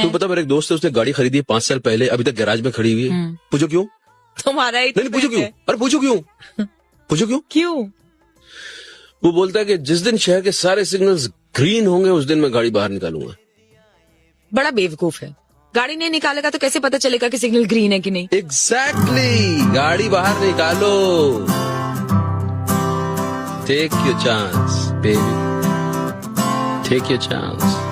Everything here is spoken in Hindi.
तो पता मेरे एक दोस्त है, उसने गाड़ी खरीदी है 5 साल पहले, अभी तक गैराज में खड़ी हुई है। पूछो क्यों? तुम्हारा ही तो नहीं पूछो क्यों? है। अरे पूछो क्यों? पूछो क्यों? क्यों? वो बोलता है कि जिस दिन शहर के सारे सिग्नल्स ग्रीन होंगे उस दिन मैं गाड़ी बाहर निकालूंगा। बड़ा बेवकूफ है। गाड़ी नहीं निकालेगा तो कैसे पता चलेगा कि सिग्नल ग्रीन है कि नहीं? एग्जैक्टली, गाड़ी बाहर निकालो। Take your chance baby, take your chance.